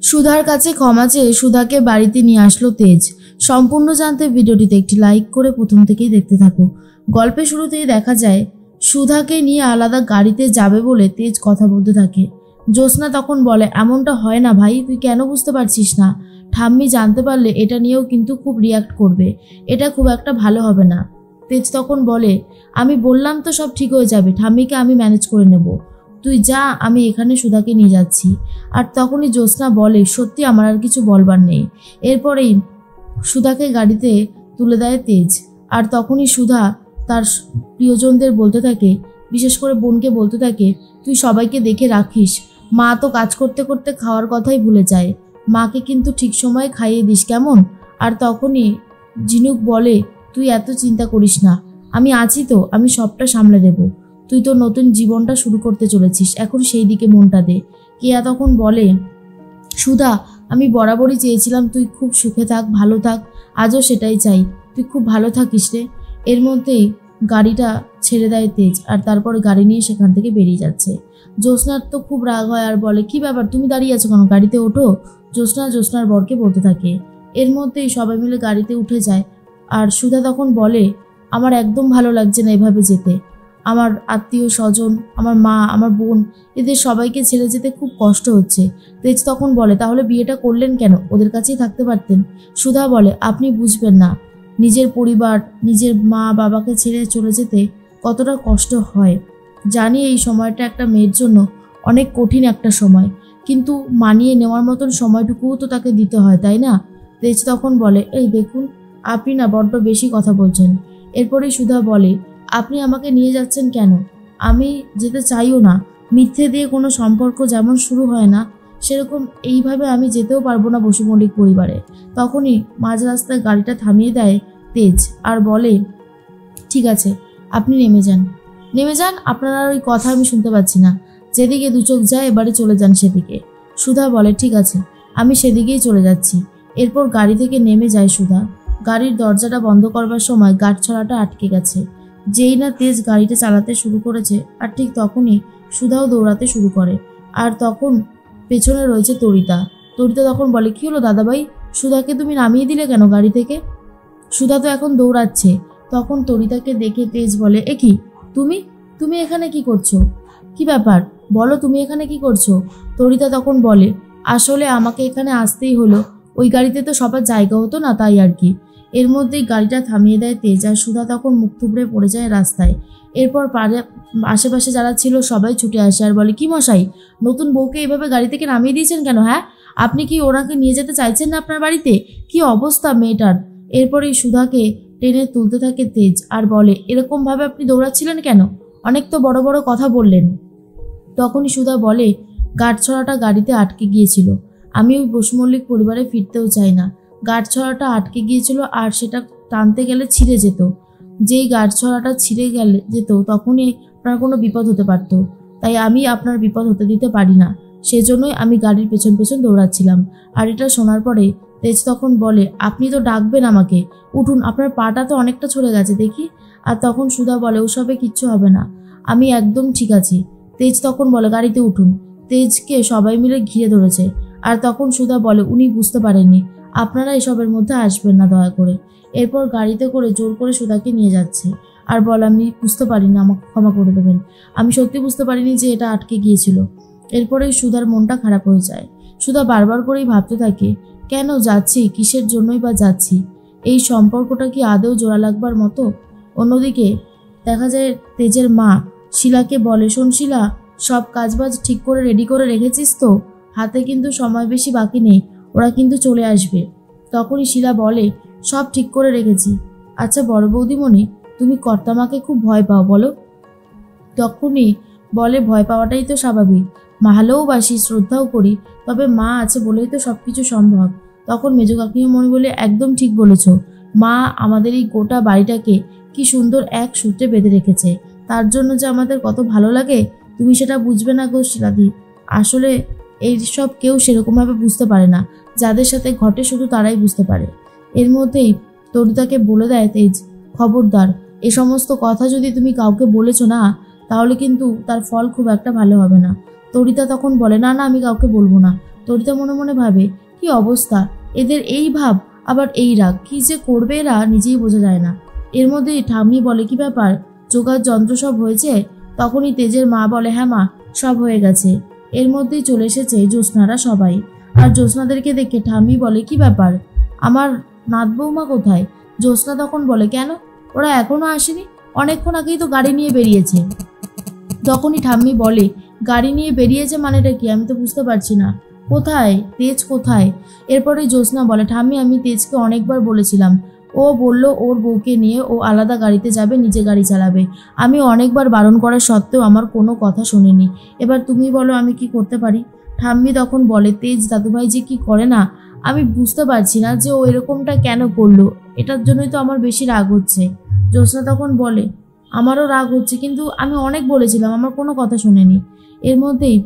সুধার কাছে ক্ষমা চেয়ে সুধাকে বাড়িতে নিয়ে আসলো তেজ। সম্পূর্ণ জানতে ভিডিওটিতে একটি লাইক করে প্রথম থেকেই দেখতে থাকো। গল্পের শুরুতেই দেখা যায় সুধাকে নিয়ে আলাদা গাড়িতে যাবে বলে তেজ কথা বলতে থাকে। জ্যোৎস্না তখন বলে, এমনটা হয় না ভাই, তুই কেন বুঝতে পারছিস না? ঠাম্মি জানতে পারলে এটা নিয়েও কিন্তু খুব রিয়াক্ট করবে, এটা খুব একটা ভালো হবে না। তেজ তখন বলে, আমি বললাম তো সব ঠিক হয়ে যাবে, ঠাম্মিকে আমি ম্যানেজ করে নেব, তুই যা, আমি এখানে সুধাকে নিয়ে যাচ্ছি। আর তখনই জ্যোৎস্না বলে, সত্যি আমার আর কিছু বলবার নেই। এরপরেই সুধাকে গাড়িতে তুলে দেয় তেজ। আর তখনই সুধা তার প্রিয়জনদের বলতে থাকে, বিশেষ করে বোনকে বলতে থাকে, তুই সবাইকে দেখে রাখিস, মা তো কাজ করতে করতে খাওয়ার কথাই ভুলে যায়, মাকে কিন্তু ঠিক সময়ে খাইয়ে দিস কেমন। আর তখনই ঝিনুক বলে, তুই এত চিন্তা করিস না, আমি আছি তো, আমি সবটা সামলে দেব, তুই তো নতুন জীবনটা শুরু করতে চলেছিস, এখন সেই দিকে মনটা দে। কেয়া তখন বলে, সুধা, আমি বরাবরই চেয়েছিলাম তুই খুব সুখে থাক, ভালো থাক, আজও সেটাই চাই, তুই খুব ভালো থাকিস রে। এর মধ্যেই গাড়িটা ছেড়ে দেয় তেজ, আর তারপরে গাড়ি নিয়ে সেখান থেকে বেরিয়ে যাচ্ছে। জ্যোৎস্নার তো খুব রাগ হয় আর বলে, কি ব্যাপার, তুমি দাঁড়িয়ে আছো কেন, গাড়িতে ওঠো। জ্যোৎস্নার বরকে বলতে থাকে। এর মধ্যেই সবাই মিলে গাড়িতে উঠে যায়। আর সুধা তখন বলে, আমার একদম ভালো লাগছে না এভাবে যেতে, আমার আত্মীয় স্বজন, আমার মা, আমার বোন, এদের সবাইকে ছেড়ে যেতে খুব কষ্ট হচ্ছে। তেজ তখন বলে, তাহলে বিয়েটা করলেন কেন, ওদের কাছেই থাকতে পারতেন। সুধা বলে, আপনি বুঝবেন না, নিজের পরিবার, নিজের মা বাবাকে ছেড়ে চলে যেতে কতটা কষ্ট হয়। জানি এই সময়টা একটা মেয়ের জন্য অনেক কঠিন একটা সময়, কিন্তু মানিয়ে নেওয়ার মতন সময়টুকুও তো তাকে দিতে হয়, তাই না? তেজ তখন বলে, এই দেখুন, আপনি না বড্ড বেশি কথা বলছেন। এরপরেই সুধা বলে, আপনি আমাকে নিয়ে যাচ্ছেন কেন? আমি যেতে চাইও না। মিথ্যে দিয়ে কোনো সম্পর্ক যেমন শুরু হয় না, সেরকম এইভাবে আমি যেতেও পারবো না বসু মল্লিক পরিবারে। তখনই মাঝ রাস্তায় গাড়িটা থামিয়ে দেয় তেজ আর বলে, ঠিক আছে, আপনি নেমে যান, আপনার আর ওই কথা আমি শুনতে পাচ্ছি না, যেদিকে দু চোখ যায় এবারে চলে যান সেদিকে। সুধা বলে, ঠিক আছে, আমি সেদিকেই চলে যাচ্ছি। এরপর গাড়ি থেকে নেমে যায় সুধা। গাড়ির দরজাটা বন্ধ করবার সময় গাঁটছড়াটা আটকে গেছে। যেই না তেজ গাড়িটা চালাতে শুরু করেছে, আর ঠিক তখনই সুধাও দৌড়াতে শুরু করে। আর তখন পেছনে রয়েছে তরিতা। তখন বলে, কি হলো দাদাভাই, সুধাকে তুমি নামিয়ে দিলে কেন গাড়ি থেকে? সুধা তো এখন দৌড়াচ্ছে। তখন তরিতাকে দেখে তেজ বলে, এ কি, তুমি এখানে কি করছো? কি ব্যাপার, বলো, তুমি এখানে কি করছো? তরিতা তখন বলে, আসলে আমাকে এখানে আসতেই হলো, ওই গাড়িতে তো সবার জায়গা হতো না, তাই আর কি। এর মধ্যেই গাড়িটা থামিয়ে দেয় তেজ, আর সুধা তখন মুখ থুবড়ে পড়ে যায় রাস্তায়। এরপর আশেপাশে যারা ছিল সবাই ছুটে আসে আর বলে, কি মশাই, নতুন বউকে এভাবে গাড়ি থেকে নামিয়ে দিয়েছেন কেন? হ্যাঁ, আপনি কি ওনাকে নিয়ে যেতে চাইছেন না আপনার বাড়িতে? কি অবস্থা মেয়েটার। এরপরেই সুধাকে টেনে তুলতে থাকে তেজ আর বলে, এরকমভাবে আপনি দৌড়াচ্ছিলেন কেন? অনেক তো বড় বড় কথা বললেন। তখনই সুধা বলে, গাঁটছড়াটা গাড়িতে আটকে গিয়েছিল, আমি ওই বসু মল্লিক পরিবারে ফিরতেও চাই না। গাঁটছড়াটা আটকে গিয়েছিল আর সেটা টানতে গেলে ছিঁড়ে যেত। যেই গাঁটছড়াটা ছিঁড়ে যেত তখনই আপনার কোনো বিপদ হতে পারত, তাই আমি আপনার বিপদ হতে দিতে পারি না, সেজন্যই আমি গাড়ির পেছন পেছন দৌড়াচ্ছিলাম। আর এটা শোনার পরে তেজ তখন বলে, আপনি তো ডাকবেন আমাকে, উঠুন, আপনার পাটা তো অনেকটা ছড়ে গেছে দেখি। আর তখন সুধা বলে, ওসবে কিচ্ছু হবে না, আমি একদম ঠিক আছি। তেজ তখন বলে, গাড়িতে উঠুন। তেজকে সবাই মিলে ঘিরে ধরেছে। আর তখন সুধা বলে, উনি বুঝতে পারেননি, আপনারা এসবের মধ্যে আসবেন না দয়া করে। এরপর গাড়িতে করে জোর করে সুধাকে নিয়ে যাচ্ছে আর বলে, আমি বুঝতে পারিনি, আমাকে ক্ষমা করে দেবেন, আমি সত্যি বুঝতে পারিনি যে এটা আটকে গিয়েছিল। এরপরেই সুধার মনটা খারাপ হয়ে যায়। সুধা বারবার করেই ভাবতে থাকে, কেন যাচ্ছি, কিসের জন্যই বা যাচ্ছি, এই সম্পর্কটা কি আদৌ জোড়া লাগবার মতো? অন্যদিকে দেখা যায় তেজের মা শিলাকে বলে, শোন শিলা, সব কাজবাজ ঠিক করে রেডি করে রেখেছিস তো? হাতে কিন্তু সময় বেশি বাকি নেই, ওরা কিন্তু চলে আসবে। তখনই শিলা বলে, সব ঠিক করে রেখেছি। আচ্ছা বড় বৌদিমণি, তুমি কর্তামাকে খুব ভয় পাও বলো? তখনই বলে, ভয় পাওয়াটাই তো স্বাভাবিক, ভালোবাসি, শ্রদ্ধাও করি, তবে মা আছে বলেই তো সব কিছু সম্ভব। তখন মেজো কাকিমা মনে বলে, একদম ঠিক বলেছ, মা আমাদের এই গোটা বাড়িটাকে কি সুন্দর এক সূত্রে বেঁধে রেখেছে, তার জন্য যে আমাদের কত ভালো লাগে, তুমি সেটা বুঝবে না গো শিলাদি। আসলে এই সব কেউ সেরকমভাবে বুঝতে পারে না, যাদের সাথে ঘটে শুধু তারাই বুঝতে পারে। এর মধ্যেই তরিতাকে বলে দেয় তেজ, খবরদার, এ সমস্ত কথা যদি তুমি কাউকে বলেছো না, তাহলে কিন্তু তার ফল খুব একটা ভালো হবে না। তরিতা তখন বলে, না না, আমি কাউকে বলবো না, তরিতা মনে মনে ভাবে কি অবস্থা, এদের এই ভাব আবার এই রাগ, কি যে করবে এরা নিজেই বোঝা যায় না। এর মধ্যেই ঠাম্মি বলে কি ব্যাপার, জোগাড় যন্ত্র সব হয়েছে? তখনই তেজের মা বলে হ্যাঁ মা, সব হয়ে গেছে। এর মধ্যেই চলে এসেছে জ্যোৎস্নারা সবাই। আর জ্যোৎস্নাদেরকে দেখে ঠাম্মি বলে কি ব্যাপার, আমার নাত বৌমা কোথায়? জ্যোৎস্না তখন বলে কেন, ওরা এখনো আসেনি, অনেকক্ষণ আগেই তো গাড়ি নিয়ে বেরিয়েছে। তখনই ঠাম্মি বলে গাড়ি নিয়ে বেরিয়েছে মানেটা কি, আমি তো বুঝতে পারছি না, কোথায় তেজ কোথায়? এরপরে জ্যোৎস্না বলে ঠাম্মি আমি তেজকে অনেকবার বলেছিলাম, ও বলল ওর বউকে নিয়ে ও আলাদা গাড়িতে যাবে, নিজে গাড়ি চালাবে। আমি অনেকবার বারণ করা সত্ত্বেও আমার কোনো কথা শোনেনি। এবার তুমি বলো আমি কি করতে পারি? ঠাম্মি তখন বলে তেজ দাদুভাই যে কি করে না, আমি বুঝতে পারছি না যে ও এরকমটা কেন করলো, এটার জন্যই তো আমার বেশি রাগ হচ্ছে। জ্যোৎস্না তখন বলে আমারও রাগ হচ্ছে, কিন্তু আমি অনেক বলেছিলাম, আমার কোনো কথা শোনেনি। এর মধ্যেই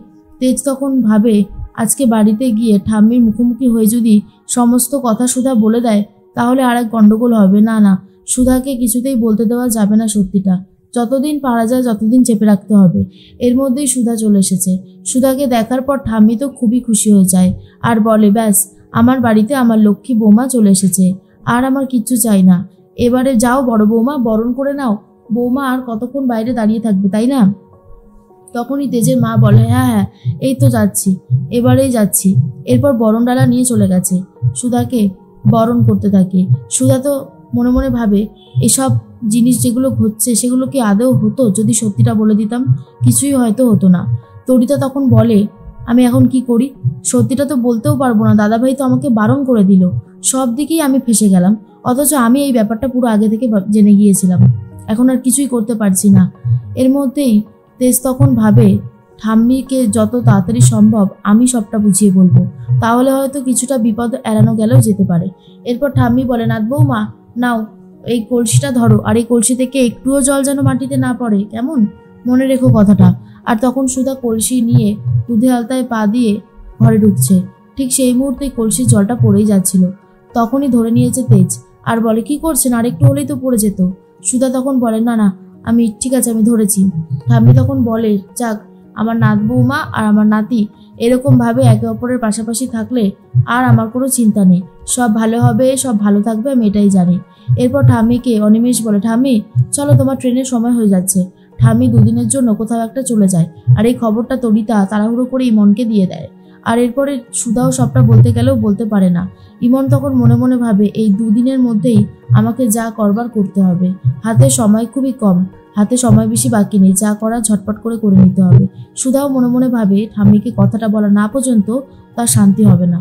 তেজ তখন ভাবে আজকে বাড়িতে গিয়ে ঠাম্মির মুখোমুখি হয়ে যদি সমস্ত কথা সুধা বলে দেয় তাহলে আর এক গন্ডগোল হবে। না না, সুধাকে কিছুতেই বলতে দেওয়া যাবে না সত্যিটা, যতদিন পারা যায় যতদিন চেপে রাখতে হবে। এর মধ্যেই সুধা চলে এসেছে। সুধাকে দেখার পর ঠাম্মি তো খুবই খুশি হয়ে যায় আর বলে ব্যাস, আমার বাড়িতে আমার লক্ষ্মী বৌমা চলে এসেছে, আর আমার কিচ্ছু চাই না। এবারে যাও বড় বৌমা, বরণ করে নাও। বৌমা আর কতক্ষণ বাইরে দাঁড়িয়ে থাকবে, তাই না? তখনই তেজের মা বলে হ্যাঁ হ্যাঁ, এই তো যাচ্ছি, এবারেই যাচ্ছি। এরপর বরণডালা নিয়ে চলে গেছে, সুধাকে বরণ করতে থাকে। সুধা তো মনে মনে ভাবে এসব জিনিস যেগুলো ঘটছে সেগুলো কি আদৌ হতো? যদি সত্যিটা বলে দিতাম কিছুই হয়তো হতো না। তরিতা তখন বলে আমি এখন কি করি, সত্যিটা তো বলতেও পারবো না, দাদাভাই তো আমাকে বারণ করে দিল, সব দিকেই আমি ফেসে গেলাম, অথচ আমি এই ব্যাপারটা পুরো আগে থেকে জেনে গিয়েছিলাম, এখন আর কিছুই করতে পারছি না। এর মধ্যেই তেজ তখন ভাবে ঠাম্মিকে যত তাড়াতাড়ি সম্ভব আমি সবটা বুঝিয়ে বলবো, তাহলে হয়তো কিছুটা বিপদ এড়ানো গেলেও যেতে পারে। এরপর ঠাম্মি বলে নাথ বৌমা নাও এই কলসিটা ধরো, আর এই কলসি থেকে একটুও জল যেন মাটিতে না পড়ে, কেমন? মনে রেখো কথাটা। আর তখন সুধা কলসি নিয়ে দুধে আলতায় পা দিয়ে ঘরে ঢুকছে, ঠিক সেই মুহূর্তে কলসির জলটা পড়েই যাচ্ছিল। তখনই ধরে নিয়েছে তেজ আর বলে কি করছেন, আর একটু হলেই তো পড়ে যেত। সুধা তখন বলে না না আমি ঠিক আছে, আমি ধরেছি। ঠাম্মি তখন বলে যাক, আমার নাত বৌমা আর আমার নাতি এরকমভাবে একে অপরের পাশাপাশি থাকলে আর আমার কোনো চিন্তা নেই, সব ভালো হবে, সব ভালো থাকবে, আমি এটাই জানি। এরপর ঠাম্মিকে অনিমেষ বলে ঠাম্মি চলো, তোমার ট্রেনের সময় হয়ে যাচ্ছে। ঠাম্মি দুদিনের জন্য কোথাও একটা চলে যায়, আর এই খবরটা তরিতা তাড়াহুড়ো করে ইমনকে দিয়ে দেয়। আর এরপরে সুধাও সবটা বলতে গেলেও বলতে পারে না। ইমন তখন মনে মনে ভাবে এই দুদিনের মধ্যেই আমাকে যা করবার করতে হবে, হাতে সময় খুবই কম, হাতে সময় বেশি বাকি নেই, যা করা ঝটপট করে নিতে হবে। সুধাও মনে মনে ভাবে ঠাম্মিকে কথাটা বলা না পর্যন্ত তার শান্তি হবে না।